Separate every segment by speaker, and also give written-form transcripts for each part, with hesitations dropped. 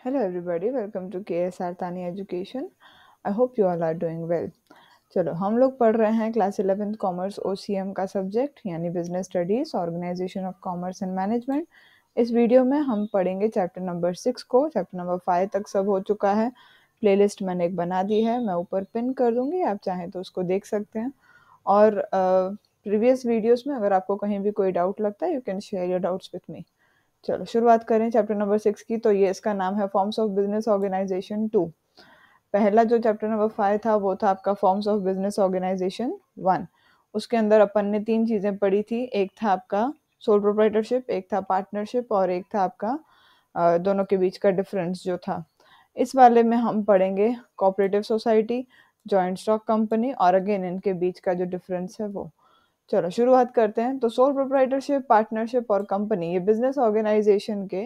Speaker 1: Hello everybody, welcome to KSR Tani Education. I hope you all are doing well. चलो हम लोग पढ़ रहे हैं क्लास 11th कॉमर्स OCM का सब्जेक्ट यानी business studies organisation of commerce and management. इस वीडियो में हम पढ़ेंगे चैप्टर नंबर 6 को। चैप्टर नंबर 5 तक सब हो चुका है। प्लेलिस्ट मैंने एक बना दी है, मैं ऊपर पिन कर दूंगी, आप चाहें तो उसको देख सकते हैं। और प्रीवियस वीडियोस में अगर आपको कहीं भी कोई डाउट लगता है, you can share your doubts with me. चलो शुरुआत करें चैप्टर नंबर 6 की। तो ये इसका नाम है फॉर्म्स ऑफ बिजनेस ऑर्गेनाइजेशन 2। पहला जो चैप्टर नंबर 5 था वो था आपका फॉर्म्स ऑफ बिजनेस ऑर्गेनाइजेशन 1। उसके अंदर अपन ने 3 चीज़ें पढ़ी थी। एक था आपका सोल प्रोप्राइटरशिप, एक था पार्टनरशिप और एक था आपका दोनों के बीच का डिफरेंस जो था। इस वाले में हम पढ़ेंगे cooperative society, joint stock company और अगेन इनके बीच का जो डिफरेंस है वो। चलो शुरुआत करते हैं। तो सोल प्रोप्राइटरशिप, पार्टनरशिप और कंपनी, ये बिजनेस ऑर्गेनाइजेशन के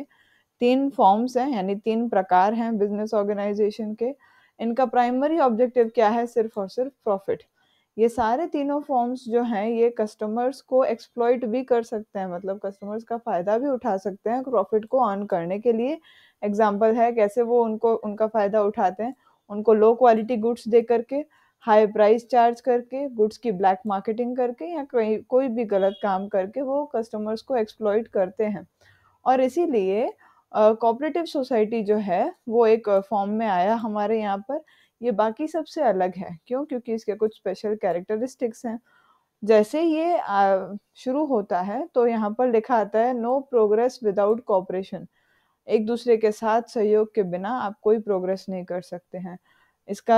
Speaker 1: 3 फॉर्म्स हैं, यानी 3 प्रकार हैं बिजनेस ऑर्गेनाइजेशन के। इनका प्राइमरी ऑब्जेक्टिव क्या है? सिर्फ और सिर्फ प्रॉफिट। ये सारे तीनों फॉर्म्स जो हैं ये कस्टमर्स को एक्सप्लॉइट भी कर सकते हैं, मतलब कस्टमर्स का फ़ायदा भी उठा सकते हैं प्रॉफिट को अर्न करने के लिए। एग्जाम्पल है कैसे वो उनका फ़ायदा उठाते हैं। उनको लो क्वालिटी गुड्स दे करके, हाई प्राइस चार्ज करके, गुड्स की ब्लैक मार्केटिंग करके या कोई भी गलत काम करके वो कस्टमर्स को एक्सप्लॉइट करते हैं। और इसीलिए कोऑपरेटिव सोसाइटी जो है वो एक फॉर्म में आया हमारे यहाँ पर। ये बाकी सबसे अलग है। क्यों? क्योंकि इसके कुछ स्पेशल कैरेक्टरिस्टिक्स हैं। जैसे ये शुरू होता है तो यहाँ पर लिखा आता है नो प्रोग्रेस विदाउट कोऑपरेशन। एक दूसरे के साथ सहयोग के बिना आप कोई प्रोग्रेस नहीं कर सकते हैं। इसका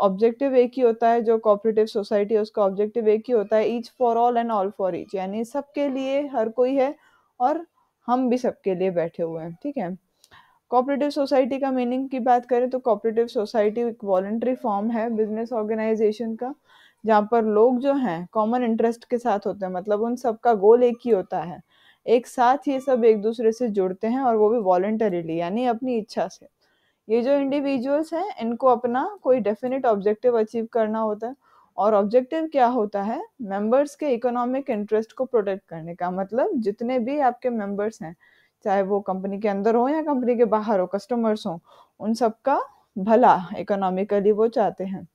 Speaker 1: ऑब्जेक्टिव एक ही होता है, जो कोऑपरेटिव सोसाइटी है उसका ऑब्जेक्टिव एक ही होता है, each for all and all for each, यानी सबके लिए हर कोई है और हम भी सबके लिए बैठे हुए हैं। ठीक है। कोऑपरेटिव सोसाइटी का मीनिंग की बात करें तो कोऑपरेटिव सोसाइटी एक वॉलंटरी फॉर्म है बिजनेस ऑर्गेनाइजेशन का, जहाँ पर लोग जो हैं कॉमन इंटरेस्ट के साथ होते हैं, मतलब उन सबका गोल एक ही होता है। एक साथ ये सब एक दूसरे से जुड़ते हैं और वो भी वॉलंटरीली, यानी अपनी इच्छा से। ये जो इंडिविजुअल्स हैं इनको अपना कोई डेफिनेट ऑब्जेक्टिव अचीव करना होता है। और ऑब्जेक्टिव क्या होता है? मेंबर्स के इकोनॉमिक इंटरेस्ट को प्रोटेक्ट करने का। मतलब जितने भी आपके मेंबर्स हैं, चाहे वो कंपनी के अंदर हो या कंपनी के बाहर हो, कस्टमर्स हो, उन सबका भला इकोनॉमिकली वो चाहते हैं।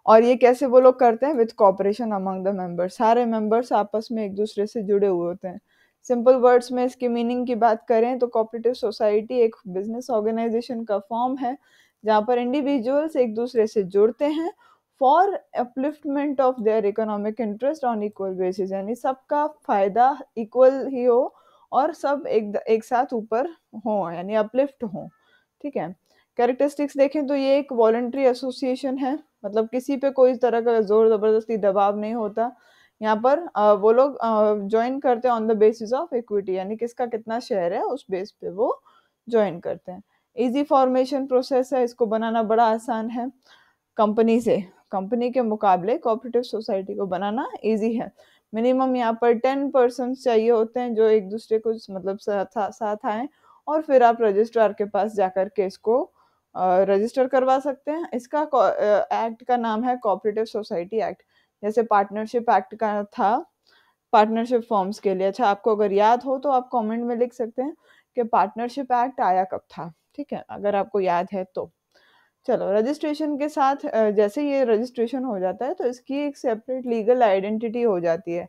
Speaker 1: और ये कैसे वो लोग करते हैं? With cooperation among the members. सारे मेंबर्स आपस में एक दूसरे से जुड़े हुए होते हैं। सिंपल वर्ड्स में इसकी मीनिंग की बात करें तो कोऑपरेटिव सोसाइटी एक बिजनेस ऑर्गेनाइजेशन का फॉर्म है जहाँ पर इंडिविजुअल्स एक दूसरे से जुड़ते हैं for upliftment of their economic interest on equal basis, यानी सबका फायदा इक्वल ही हो और सब एक साथ ऊपर हो, यानी अपलिफ्ट हो। ठीक है। कैरेक्टरिस्टिक्स देखें तो ये एक वॉलंटरी एसोसिएशन है, मतलब किसी पे कोई तरह का जोर जबरदस्ती दबाव नहीं होता। यहाँ पर वो लोग ज्वाइन करते हैं on the basis of equity, यानी किसका कितना शेयर है उस बेस पे वो ज्वाइन करते हैं। इजी फॉर्मेशन प्रोसेस है, इसको बनाना बड़ा आसान है। कंपनी के मुकाबले कोऑपरेटिव सोसाइटी को बनाना इजी है। मिनिमम यहाँ पर 10 पर्सन चाहिए होते हैं जो एक दूसरे को मतलब साथ आए, और फिर आप रजिस्ट्रार के पास जाकर के इसको रजिस्टर करवा सकते हैं। इसका एक्ट का नाम है कोऑपरेटिव सोसाइटी एक्ट। जैसे पार्टनरशिप एक्ट का था पार्टनरशिप फॉर्म्स के लिए। अच्छा, आपको अगर याद हो तो आप कमेंट में लिख सकते हैं कि पार्टनरशिप एक्ट आया कब था। ठीक है, अगर आपको याद है तो। चलो रजिस्ट्रेशन के साथ जैसे ये रजिस्ट्रेशन हो जाता है तो इसकी एक सेपरेट लीगल आइडेंटिटी हो जाती है।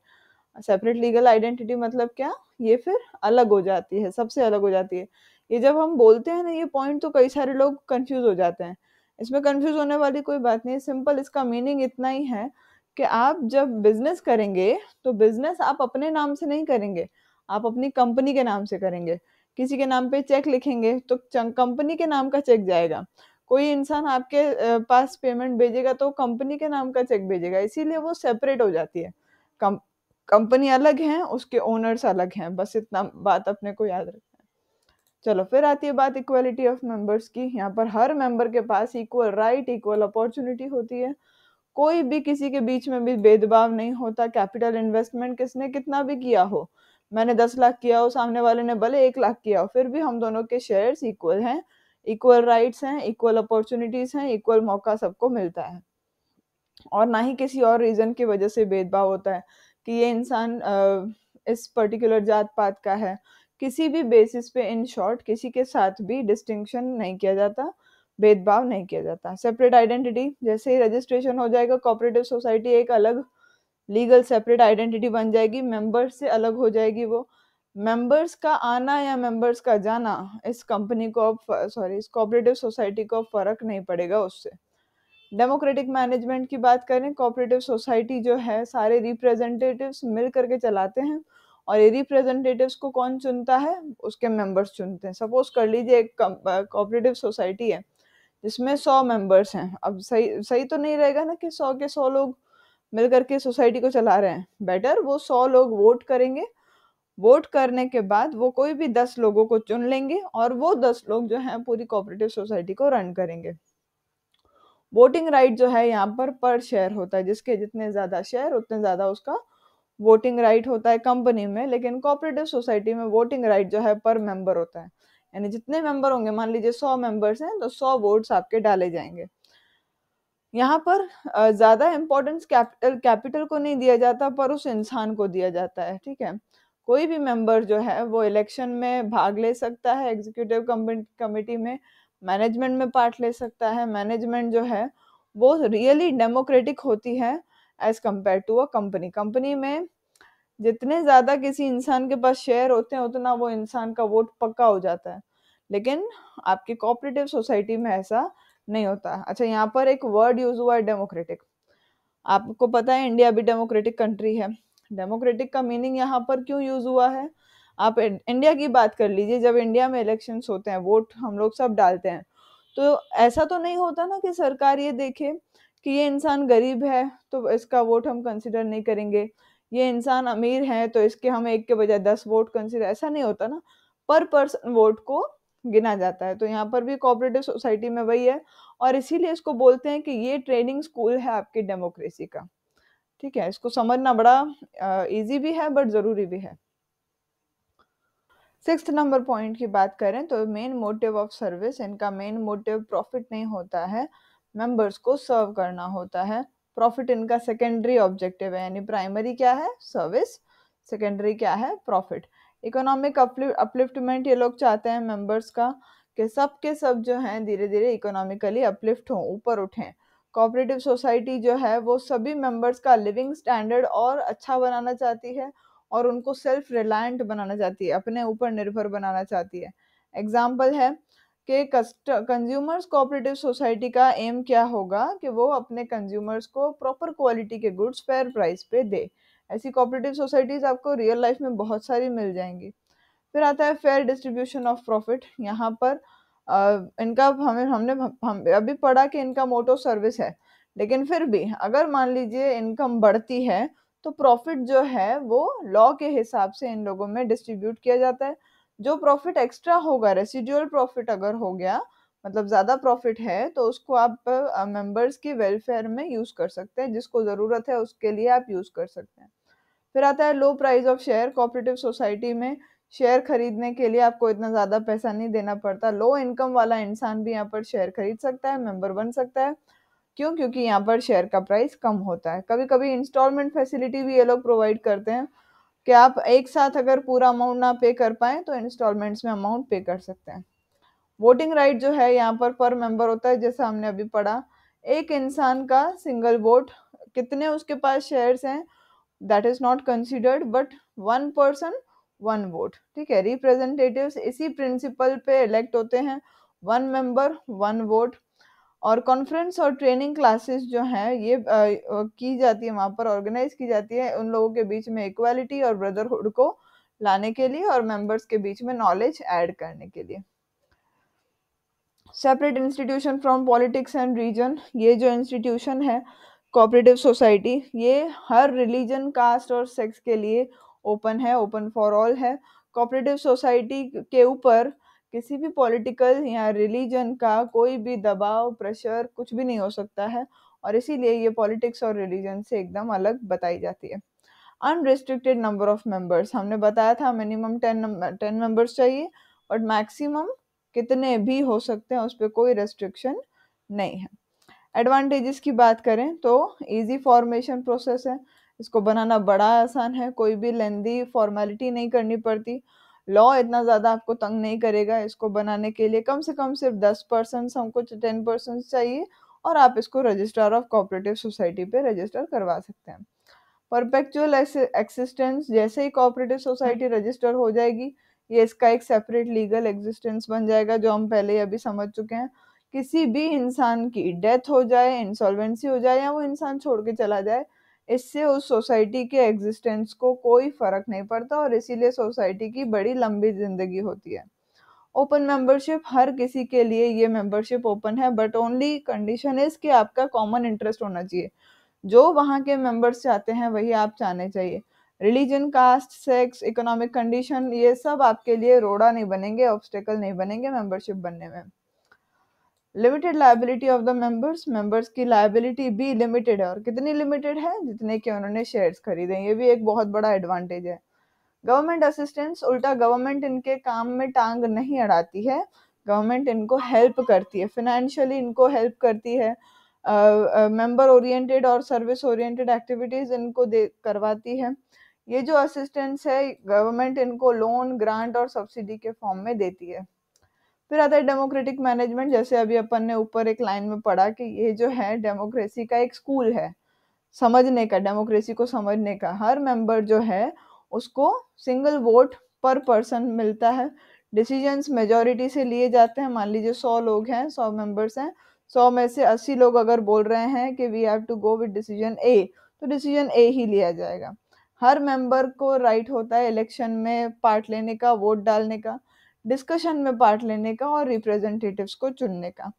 Speaker 1: सेपरेट लीगल आइडेंटिटी मतलब क्या? ये फिर अलग हो जाती है, सबसे अलग हो जाती है। ये जब हम बोलते हैं ना ये पॉइंट, तो कई सारे लोग कंफ्यूज हो जाते हैं। इसमें कंफ्यूज होने वाली कोई बात नहीं है। सिंपल इसका मीनिंग इतना ही है कि आप जब बिजनेस करेंगे तो बिजनेस आप अपने नाम से नहीं करेंगे, आप अपनी कंपनी के नाम से करेंगे। किसी के नाम पे चेक लिखेंगे तो कंपनी के नाम का चेक जाएगा। कोई इंसान आपके पास पेमेंट भेजेगा तो कंपनी के नाम का चेक भेजेगा, इसीलिए वो सेपरेट हो जाती है। कंपनी अलग है, उसके ओनर्स अलग हैं, बस इतना बात अपने को याद रखना है। चलो फिर आती है बात इक्वालिटी ऑफ मेंबर्स की। यहाँ पर हर मेंबर के पास इक्वल राइट, इक्वल अपॉर्चुनिटी होती है। कोई भी किसी के बीच में भी भेदभाव नहीं होता। कैपिटल इन्वेस्टमेंट किसने कितना भी किया हो, मैंने 10 लाख किया हो, सामने वाले ने भले 1 लाख किया हो, फिर भी हम दोनों के शेयर्स इक्वल हैं, इक्वल राइट्स हैं, इक्वल अपॉर्चुनिटीज हैं, इक्वल मौका सबको मिलता है। और ना ही किसी और रीजन की वजह से भेदभाव होता है कि ये इंसान इस पर्टिकुलर जात पात का है, किसी भी बेसिस पे, इन शॉर्ट किसी के साथ भी डिस्टिंक्शन नहीं किया जाता, भेदभाव नहीं किया जाता। सेपरेट आइडेंटिटी, जैसे ही रजिस्ट्रेशन हो जाएगा कोऑपरेटिव सोसाइटी एक अलग लीगल सेपरेट आइडेंटिटी बन जाएगी, मेंबर्स से अलग हो जाएगी वो। मेंबर्स का आना या मेंबर्स का जाना इस कंपनी को इस कोऑपरेटिव सोसाइटी को फर्क नहीं पड़ेगा उससे। डेमोक्रेटिक मैनेजमेंट की बात करें, कोऑपरेटिव सोसाइटी जो है सारे रिप्रेजेंटेटिव्स मिल करके चलाते हैं, और ये रिप्रेजेंटेटिव्स को कौन चुनता है, उसके मेंबर्स चुनते हैं। सपोज कर लीजिए एक कोऑपरेटिव सोसाइटी है जिसमें 100 मेंबर्स हैं। अब सही सही तो नहीं रहेगा ना कि 100 के 100 लोग मिल करके सोसाइटी को चला रहे हैं। बेटर वो 100 लोग वोट करेंगे, वोट करने के बाद वो कोई भी 10 लोगों को चुन लेंगे, और वो 10 लोग जो हैं पूरी कोऑपरेटिव सोसाइटी को रन करेंगे। वोटिंग राइट जो है यहाँ पर शेयर होता है, जिसके जितने ज्यादा शेयर उतने ज्यादा उसका वोटिंग राइट होता है कंपनी में। लेकिन कोऑपरेटिव सोसाइटी में वोटिंग राइट जो है पर मेंबर होता है, यानी जितने मेंबर होंगे, मान लीजिए 100 मेंबर्स हैं तो 100 वोट्स आपके डाले जाएंगे। यहाँ पर ज्यादा इम्पोर्टेंस कैपिटल को नहीं दिया जाता, पर उस इंसान को दिया जाता है। ठीक है, कोई भी मेंबर जो है वो इलेक्शन में भाग ले सकता है, एग्जीक्यूटिव कमिटी में मैनेजमेंट में पार्ट ले सकता है। मैनेजमेंट जो है वो रियली डेमोक्रेटिक होती है as compare to a company. Company में जितने ज्यादा किसी इंसान के पास शेयर होते हैं उतना वो इंसान का वोट पक्का हो जाता है, लेकिन आपकी कोऑपरेटिव सोसाइटी में ऐसा नहीं होता। अच्छा, यहाँ पर एक वर्ड यूज हुआ है डेमोक्रेटिक। आपको पता है इंडिया भी डेमोक्रेटिक कंट्री है। डेमोक्रेटिक का मीनिंग यहाँ पर क्यों यूज हुआ है, आप इंडिया की बात कर लीजिए। जब इंडिया में इलेक्शंस होते हैं, वोट हम लोग सब डालते हैं, तो ऐसा तो नहीं होता ना कि सरकार ये देखे कि ये इंसान गरीब है तो इसका वोट हम कंसिडर नहीं करेंगे, ये इंसान अमीर है तो इसके हम एक के बजाय 10 वोट कंसिडर, ऐसा नहीं होता ना। पर पर्सन वोट को गिना जाता है। तो यहाँ पर भी कोऑपरेटिव सोसाइटी में वही है, और इसीलिए इसको बोलते हैं कि ये ट्रेनिंग स्कूल है आपकी डेमोक्रेसी का। ठीक है, इसको समझना बड़ा इजी भी है बट जरूरी भी है। 6th नंबर पॉइंट की बात करें तो मेन मोटिव ऑफ सर्विस, इनका मेन मोटिव प्रॉफिट नहीं होता है, मेंबर्स को सर्व करना होता है। प्रॉफिट इनका सेकेंडरी ऑब्जेक्टिव है, यानी प्राइमरी क्या है, सर्विस, सेकेंडरी क्या है, प्रॉफिट। इकोनॉमिक अपलिफ्टमेंट ये लोग चाहते हैं मेंबर्स का, कि सब के सब जो हैं धीरे धीरे इकोनॉमिकली अपलिफ्ट हों, ऊपर उठें। कोऑपरेटिव सोसाइटी जो है वो सभी मेंबर्स का लिविंग स्टैंडर्ड और अच्छा बनाना चाहती है, और उनको सेल्फ रिलायंट बनाना चाहती है, अपने ऊपर निर्भर बनाना चाहती है। एग्जाम्पल है कि कंज्यूमर्स कोऑपरेटिव सोसाइटी का एम क्या होगा कि वो अपने कंज्यूमर्स को प्रॉपर क्वालिटी के गुड्स फेयर प्राइस पे दे। ऐसी कोऑपरेटिव सोसाइटीज आपको रियल लाइफ में बहुत सारी मिल जाएंगी। फिर आता है फेयर डिस्ट्रीब्यूशन ऑफ प्रॉफिट। यहाँ पर इनका हम अभी पढ़ा कि इनका मोटो सर्विस है, लेकिन फिर भी अगर मान लीजिए इनकम बढ़ती है तो प्रॉफिट जो है वो लॉ के हिसाब से इन लोगों में डिस्ट्रीब्यूट किया जाता है। जो प्रॉफिट एक्स्ट्रा होगा, रेसिडुअल प्रॉफिट अगर हो गया, मतलब ज्यादा प्रॉफिट है, तो उसको आप मेंबर्स के वेलफेयर में यूज कर सकते हैं, जिसको जरूरत है उसके लिए आप यूज कर सकते हैं। फिर आता है लो price of share. Cooperative society में शेयर खरीदने के लिए आपको इतना ज्यादा पैसा नहीं देना पड़ता, लो इनकम वाला इंसान भी यहाँ पर शेयर खरीद सकता है, मेंबर बन सकता है। क्यों? क्योंकि यहाँ पर शेयर का प्राइस कम होता है। कभी कभी इंस्टॉलमेंट फैसिलिटी भी ये लोग प्रोवाइड करते हैं कि आप एक साथ अगर पूरा अमाउंट ना पे कर पाए तो इंस्टॉलमेंट्स में अमाउंट पे कर सकते हैं। वोटिंग राइट जो है यहाँ पर मेंबर होता है, जैसा हमने अभी पढ़ा। एक इंसान का सिंगल वोट, कितने उसके पास शेयर्स हैं that is not considered, but one person one vote. ठीक है, रिप्रेजेंटेटिव्स इसी प्रिंसिपल पे इलेक्ट होते हैं, वन मेंबर वन वोट। और कॉन्फ्रेंस और ट्रेनिंग क्लासेस जो हैं ये की जाती है, वहाँ पर ऑर्गेनाइज की जाती है उन लोगों के बीच में इक्वालिटी और ब्रदरहुड को लाने के लिए, और मेंबर्स के बीच में नॉलेज ऐड करने के लिए। Separate institution from politics and reason. ये जो इंस्टीट्यूशन है कोऑपरेटिव सोसाइटी, ये हर रिलीजन, कास्ट और सेक्स के लिए ओपन है, ओपन फॉर ऑल है। कोऑपरेटिव सोसाइटी के ऊपर किसी भी पॉलिटिकल या रिलीजन का कोई भी दबाव, प्रेशर कुछ भी नहीं हो सकता है, और इसीलिए ये पॉलिटिक्स और रिलीजन से एकदम अलग बताई जाती है। अनरिस्ट्रिक्टेड नंबर ऑफ मेंबर्स, हमने बताया था मिनिमम 10 मेंबर्स चाहिए, बट मैक्सिमम कितने भी हो सकते हैं, उस पर कोई रेस्ट्रिक्शन नहीं है। एडवांटेजेस की बात करें तो इजी फॉर्मेशन प्रोसेस है, इसको बनाना बड़ा आसान है, कोई भी लेंदी फॉर्मेलिटी नहीं करनी पड़ती। लॉ इतना ज़्यादा आपको तंग नहीं करेगा। इसको बनाने के लिए कम से कम सिर्फ 10% हमको 10% चाहिए और आप इसको रजिस्ट्रार ऑफ कोऑपरेटिव सोसाइटी पे रजिस्टर करवा सकते हैं। परपेचुअल एक्सिस्टेंस, जैसे ही कोऑपरेटिव सोसाइटी रजिस्टर हो जाएगी, ये इसका एक सेपरेट लीगल एग्जिस्टेंस बन जाएगा, जो हम पहले अभी समझ चुके हैं। किसी भी इंसान की डेथ हो जाए, इंसॉल्वेंसी हो जाए या वो इंसान छोड़ के चला जाए, इससे उस सोसाइटी के एग्जिस्टेंस को कोई फर्क नहीं पड़ता और इसीलिए सोसाइटी की बड़ी लंबी जिंदगी होती है। ओपन मेंबरशिप, हर किसी के लिए ये मेंबरशिप ओपन है, बट ओनली कंडीशन इज कि आपका कॉमन इंटरेस्ट होना चाहिए। जो वहाँ के मेंबर्स चाहते हैं वही आप चाहने चाहिए। Religion, caste, sex, economic condition, ये सब आपके लिए रोड़ा नहीं बनेंगे, ऑब्स्टेकल नहीं बनेंगे मेंबरशिप बनने में। Limited liability of the members, members की लायबिलिटी भी लिमिटेड है, और कितनी लिमिटेड है? जितने के उन्होंने शेयर्स खरीदे। ये भी एक बहुत बड़ा एडवांटेज है। गवर्नमेंट असिस्टेंस, उल्टा गवर्नमेंट इनके काम में टांग नहीं अड़ाती है, गवर्नमेंट इनको हेल्प करती है, फाइनेंशियली इनको हेल्प करती है। मेंबर ओरिएंटेड और सर्विस ओरिएंटेड एक्टिविटीज इनको दे करवाती है। ये जो असिस्टेंस है, गवर्नमेंट इनको लोन, ग्रांट और सब्सिडी के फॉर्म में देती है। फिर आता है डेमोक्रेटिक मैनेजमेंट, जैसे अभी अपन ने ऊपर एक लाइन में पढ़ा कि ये जो है डेमोक्रेसी का एक स्कूल है, समझने का, डेमोक्रेसी को समझने का। हर मेंबर जो है उसको सिंगल वोट पर पर्सन मिलता है, डिसीजंस मेजॉरिटी से लिए जाते हैं। मान लीजिए 100 लोग हैं, 100 मेंबर्स हैं, 100 में से 80 लोग अगर बोल रहे हैं कि we have to go with decision A, तो डिसीजन ए ही लिया जाएगा। हर मेंबर को राइट होता है इलेक्शन में पार्ट लेने का, वोट डालने का, डिस्कशन में पार्ट लेने का और रिप्रेजेंटेटिव्स को चुनने का।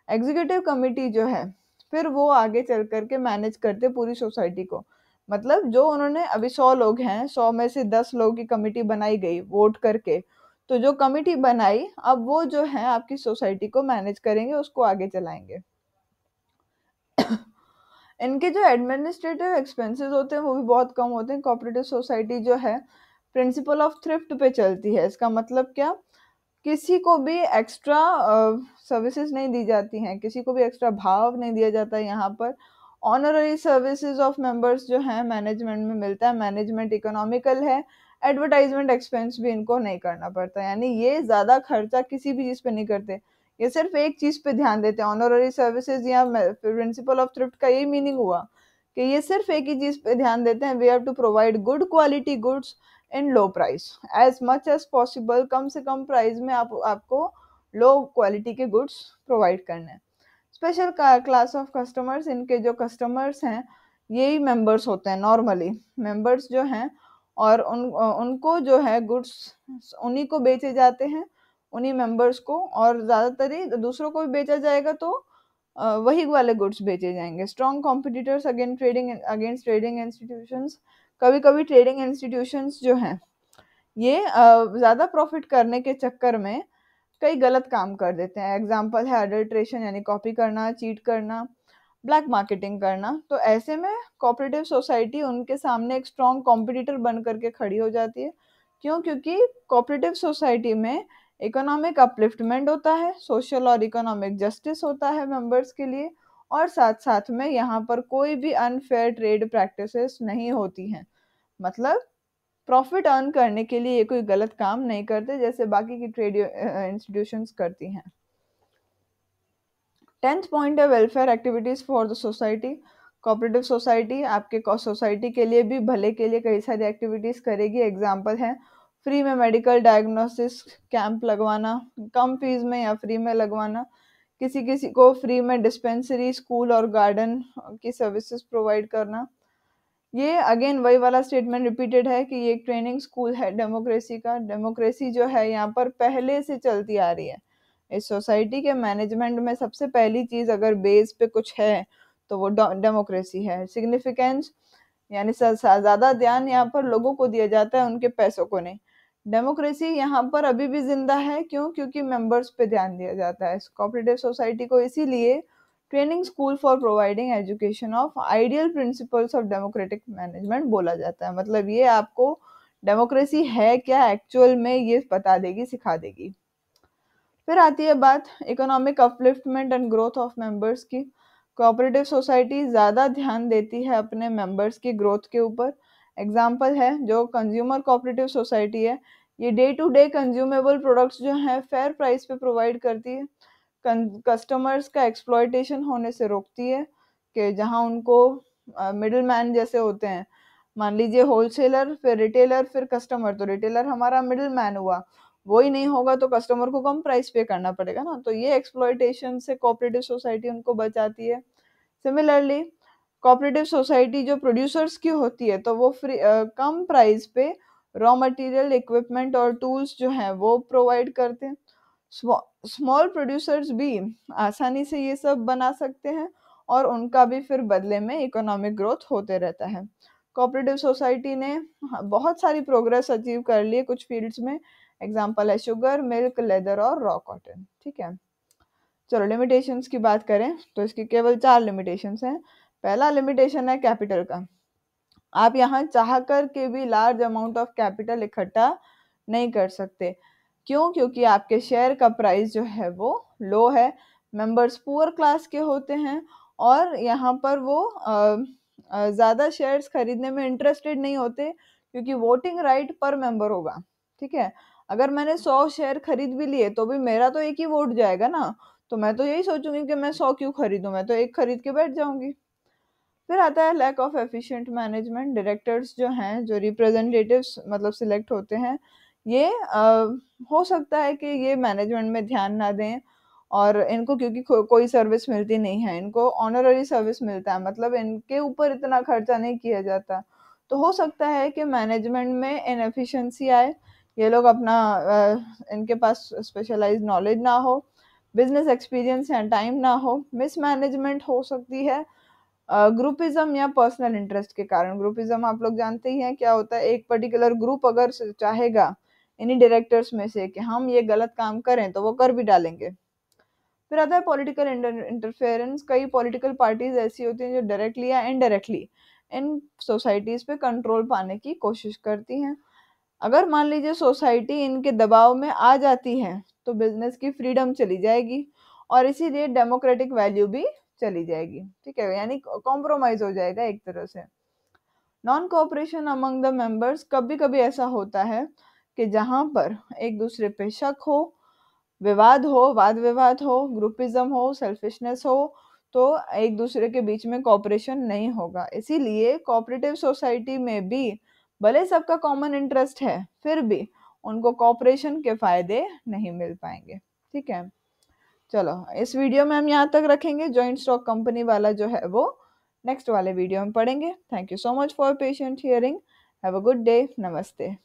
Speaker 1: एग्जीक्यूटिव कमिटी जो है, फिर वो आगे चल करके मैनेज करते पूरी सोसाइटी को। मतलब जो उन्होंने अभी 100 लोग हैं, 100 में से 10 लोगों की कमिटी बनाई गई वोट करके, तो जो कमिटी बनाई, अब वो जो है आपकी सोसाइटी को मैनेज करेंगे, उसको आगे चलाएंगे। इनके जो एडमिनिस्ट्रेटिव एक्सपेंसेस होते हैं वो भी बहुत कम होते हैं। कोऑपरेटिव सोसाइटी जो है प्रिंसिपल ऑफ थ्रिफ्ट पे चलती है। इसका मतलब क्या? किसी को भी एक्स्ट्रा सर्विसेज नहीं दी जाती हैं, किसी को भी एक्स्ट्रा भाव नहीं दिया जाता है यहाँ पर। ऑनररी सर्विसेज ऑफ मेंबर्स जो हैं मैनेजमेंट में मिलता है, मैनेजमेंट इकोनॉमिकल है, एडवर्टाइजमेंट एक्सपेंस भी इनको नहीं करना पड़ता, यानी ये ज़्यादा खर्चा किसी भी चीज़ पे नहीं करते, ये सिर्फ एक चीज़ पे ध्यान देते हैं। ऑनररी सर्विसेज या प्रिंसिपल ऑफ थ्रिफ्ट का यही मीनिंग हुआ कि ये सिर्फ एक ही चीज़ पे ध्यान देते हैं, we have to provide good quality goods in low price, as much as possible, कम से कम प्राइस में आपको लो क्वालिटी के गुड्स प्रोवाइड करने हैं। स्पेशल क्लास ऑफ कस्टमर्स, इनके जो कस्टमर्स हैं यही मेंबर्स होते हैं नॉर्मली, मेंबर्स जो हैं, और उनको जो है गुड्स उन्हीं को बेचे जाते हैं, उन्हीं मेंबर्स को, और ज़्यादातर ही दूसरों को भी बेचा जाएगा तो वही वाले गुड्स बेचे जाएंगे। Strong competitors against trading institutions, कभी कभी ट्रेडिंग इंस्टीट्यूशंस जो हैं ये ज़्यादा प्रॉफिट करने के चक्कर में कई गलत काम कर देते हैं। एग्जाम्पल है अडल्ट्रेशन, यानी कॉपी करना, चीट करना, ब्लैक मार्केटिंग करना। तो ऐसे में कोऑपरेटिव सोसाइटी उनके सामने एक स्ट्रॉन्ग कॉम्पिटिटर बन करके खड़ी हो जाती है। क्यों? क्योंकि कोऑपरेटिव सोसाइटी में इकोनॉमिक अपलिफ्टमेंट होता है, सोशल और इकोनॉमिक जस्टिस होता है मेंबर्स के लिए, और साथ साथ में यहाँ पर कोई भी अनफेयर ट्रेड प्रैक्टिसेस नहीं होती हैं। मतलब प्रॉफिट अर्न करने के लिए ये कोई गलत काम नहीं करते जैसे बाकी की ट्रेड इंस्टीट्यूशंस करती हैं। 10th पॉइंट है welfare activities for the society. Cooperative society आपके सोसाइटी के लिए भी, भले के लिए कई सारी एक्टिविटीज करेगी। एग्जांपल है फ्री में मेडिकल डायग्नोसिस कैंप लगवाना, कम फीस में या फ्री में लगवाना, किसी किसी को फ्री में डिस्पेंसरी, स्कूल और गार्डन की सर्विसेज प्रोवाइड करना। ये अगेन वही वाला स्टेटमेंट रिपीटेड है कि ये एक ट्रेनिंग स्कूल है डेमोक्रेसी का। डेमोक्रेसी जो है यहाँ पर पहले से चलती आ रही है। इस सोसाइटी के मैनेजमेंट में सबसे पहली चीज अगर बेस पे कुछ है तो वो डेमोक्रेसी है। सिग्निफिकेंस, यानी ज्यादा ध्यान यहाँ पर लोगों को दिया जाता है, उनके पैसों को नहीं। डेमोक्रेसी यहाँ पर अभी भी जिंदा है, क्यों? क्योंकि मेंबर्स पे ध्यान दिया जाता है। कोऑपरेटिव सोसाइटी को इसीलिए training school for providing education of ideal principles of democratic management बोला जाता है। मतलब ये आपको डेमोक्रेसी है क्या एक्चुअल में ये बता देगी, सिखा देगी। फिर आती है बात economic upliftment and growth of members की। कोऑपरेटिव सोसाइटी ज़्यादा ध्यान देती है अपने मेंबर्स की ग्रोथ के ऊपर। एग्जाम्पल है जो कंज्यूमर कोऑपरेटिव सोसाइटी है, ये day to day consumable products जो हैं फेयर प्राइस पे प्रोवाइड करती है, कस्टमर्स का एक्सप्लॉयटेशन होने से रोकती है कि जहां उनको मिडिल मैन जैसे होते हैं, मान लीजिए होलसेलर फिर रिटेलर फिर कस्टमर, तो रिटेलर हमारा मिडिल मैन हुआ, वो ही नहीं होगा तो कस्टमर को कम प्राइस पे करना पड़ेगा ना, तो ये एक्सप्लॉयटेशन से कोऑपरेटिव सोसाइटी उनको बचाती है। सिमिलरली कोऑपरेटिव सोसाइटी जो प्रोड्यूसर्स की होती है तो वो कम प्राइस पे रॉ मटेरियल, इक्विपमेंट और टूल्स जो हैं वो प्रोवाइड करते हैं। स्मॉल प्रोड्यूसर्स भी आसानी से ये सब बना सकते हैं और उनका भी फिर बदले में इकोनॉमिक ग्रोथ होते रहता है। कोऑपरेटिव सोसाइटी ने बहुत सारी प्रोग्रेस अचीव कर ली है कुछ फील्ड्स में, एग्जांपल है शुगर, मिल्क, लेदर और रॉ कॉटन। ठीक है, चलो लिमिटेशंस की बात करें तो इसकी केवल 4 लिमिटेशंस हैं। पहला लिमिटेशन है कैपिटल का। आप यहाँ चाह कर के भी लार्ज अमाउंट ऑफ कैपिटल इकट्ठा नहीं कर सकते। क्यों? क्योंकि आपके शेयर का प्राइस जो है वो लो है, मेंबर्स पुअर क्लास के होते हैं और यहाँ पर वो ज़्यादा शेयर्स खरीदने में इंटरेस्टेड नहीं होते क्योंकि वोटिंग राइट पर मेंबर होगा। ठीक है, अगर मैंने 100 शेयर खरीद भी लिए तो भी मेरा तो एक ही वोट जाएगा ना, तो मैं तो यही सोचूंगी कि मैं 100 क्यों खरीदूं, मैं तो एक खरीद के बैठ जाऊंगी। फिर आता है lack of efficient management. Directors जो हैं, जो रिप्रेजेंटेटिव्स मतलब सिलेक्ट होते हैं, ये हो सकता है कि ये मैनेजमेंट में ध्यान ना दें और इनको क्योंकि कोई सर्विस मिलती नहीं है, इनको ऑनररी सर्विस मिलता है, मतलब इनके ऊपर इतना खर्चा नहीं किया जाता, तो हो सकता है कि मैनेजमेंट में इनएफिशिएंसी आए, ये लोग अपना इनके पास स्पेशलाइज्ड नॉलेज ना हो, बिजनेस एक्सपीरियंस या टाइम ना हो, मिसमैनेजमेंट हो सकती है ग्रुपिज्म या पर्सनल इंटरेस्ट के कारण। ग्रुपिज्म आप लोग जानते ही हैं क्या होता है, एक पर्टिकुलर ग्रुप अगर चाहेगा इन्हीं डायरेक्टर्स में से कि हम ये गलत काम करें तो वो कर भी डालेंगे। फिर आता है पॉलिटिकल इंटरफेरेंस। कई पॉलिटिकल पार्टीज ऐसी होती हैं जो डायरेक्टली या इनडायरेक्टली इन सोसाइटीज पे कंट्रोल पाने की कोशिश करती हैं। अगर मान लीजिए सोसाइटी इनके दबाव में आ जाती है तो बिजनेस की फ्रीडम चली जाएगी और इसीलिए डेमोक्रेटिक वैल्यू भी चली जाएगी। ठीक है, यानी कॉम्प्रोमाइज हो जाएगा एक तरह से। Non cooperation among the members. कभी कभी ऐसा होता है कि जहां पर एक दूसरे पे शक हो, विवाद हो, वाद विवाद हो, ग्रुपिज्म हो, सेल्फिशनेस हो, तो एक दूसरे के बीच में कोऑपरेशन नहीं होगा। इसीलिए कोऑपरेटिव सोसाइटी में भी भले सबका कॉमन इंटरेस्ट है फिर भी उनको कोऑपरेशन के फायदे नहीं मिल पाएंगे। ठीक है, चलो इस वीडियो में हम यहाँ तक रखेंगे, जॉइंट स्टॉक कंपनी वाला जो है वो नेक्स्ट वाले वीडियो में पढ़ेंगे। Thank you so much for patient hearing. Have a good day. नमस्ते।